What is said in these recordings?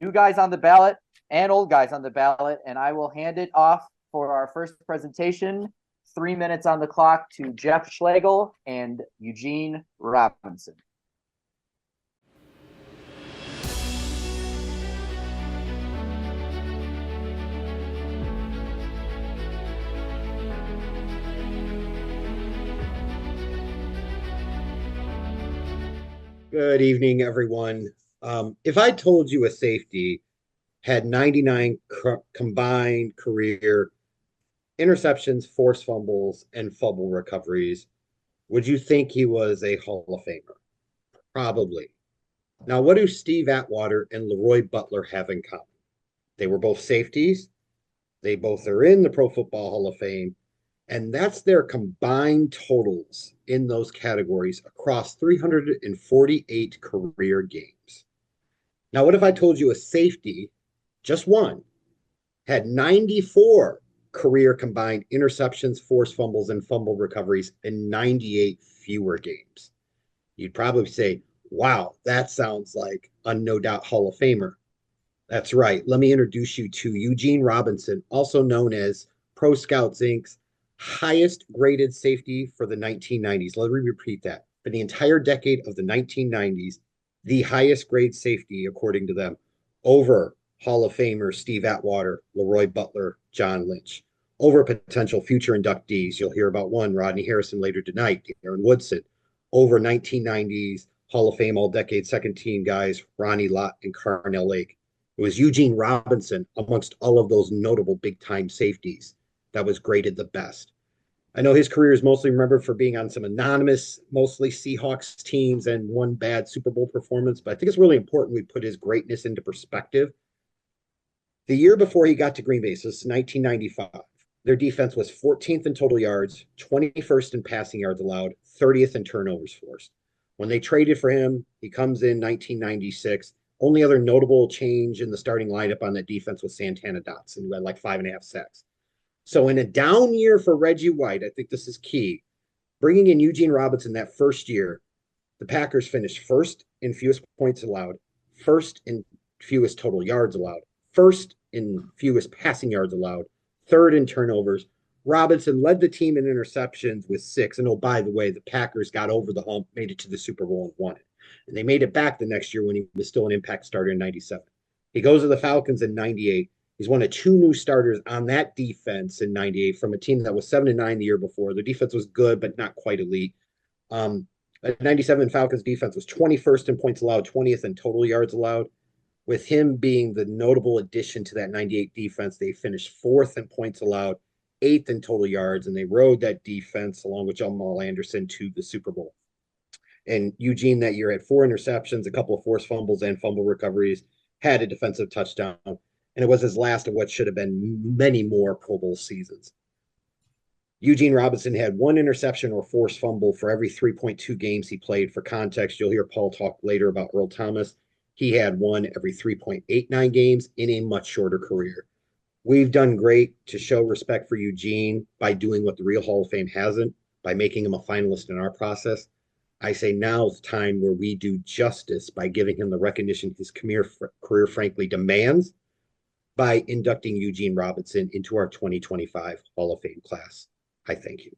new guys on the ballot and old guys on the ballot, and I will hand it off for our first presentation. 3 minutes on the clock to Jeff Schlegel and Eugene Robinson. Good evening, everyone. If I told you a safety had 99 combined career interceptions, forced fumbles, and fumble recoveries, would you think he was a Hall of Famer? Probably. Now, what do Steve Atwater and LeRoy Butler have in common? They were both safeties. They both are in the Pro Football Hall of Fame. And that's their combined totals in those categories across 348 career games. Now, what if I told you a safety, just one, had 94 career combined interceptions, forced fumbles, and fumble recoveries in 98 fewer games? You'd probably say, wow, that sounds like a no doubt Hall of Famer. That's right. Let me introduce you to Eugene Robinson, also known as Pro Scouts Inc.'s highest graded safety for the 1990s. Let me repeat that. For the entire decade of the 1990s, the highest grade safety, according to them, over Hall of Famer Steve Atwater, LeRoy Butler, John Lynch, over potential future inductees. You'll hear about one, Rodney Harrison, later tonight, Aaron Woodson, over 1990s Hall of Fame all-decade second-team guys, Ronnie Lott and Carnell Lake. It was Eugene Robinson, amongst all of those notable big-time safeties, that was graded the best. I know his career is mostly remembered for being on some anonymous, mostly Seahawks teams and one bad Super Bowl performance, but I think it's really important we put his greatness into perspective. The year before he got to Green Bay, so this is 1995, their defense was 14th in total yards, 21st in passing yards allowed, 30th in turnovers forced. When they traded for him, he comes in 1996. Only other notable change in the starting lineup on that defense was Santana Dotson, who had like 5.5 sacks. So in a down year for Reggie White, I think this is key. Bringing in Eugene Robinson that first year, the Packers finished first in fewest points allowed, first in fewest total yards allowed, first in fewest passing yards allowed, third in turnovers. Robinson led the team in interceptions with 6. And oh, by the way, the Packers got over the hump, made it to the Super Bowl and won it. And they made it back the next year when he was still an impact starter in 97. He goes to the Falcons in 98. He's one of 2 new starters on that defense in 98 from a team that was 7-9 the year before. The defense was good, but not quite elite. 97 Falcons defense was 21st in points allowed, 20th in total yards allowed. With him being the notable addition to that 98 defense, they finished 4th in points allowed, 8th in total yards, and they rode that defense along with Jamal Anderson to the Super Bowl. And Eugene that year had 4 interceptions, a couple of forced fumbles and fumble recoveries, had a defensive touchdown. And it was his last of what should have been many more Pro Bowl seasons. Eugene Robinson had 1 interception or forced fumble for every 3.2 games he played. For context, you'll hear Paul talk later about Earl Thomas. He had 1 every 3.89 games in a much shorter career. We've done great to show respect for Eugene by doing what the real Hall of Fame hasn't, by making him a finalist in our process. I say now's the time where we do justice by giving him the recognition his career frankly demands, by inducting Eugene Robinson into our 2025 Hall of Fame class. I thank you.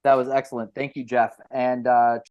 That was excellent. Thank you, Jeff. And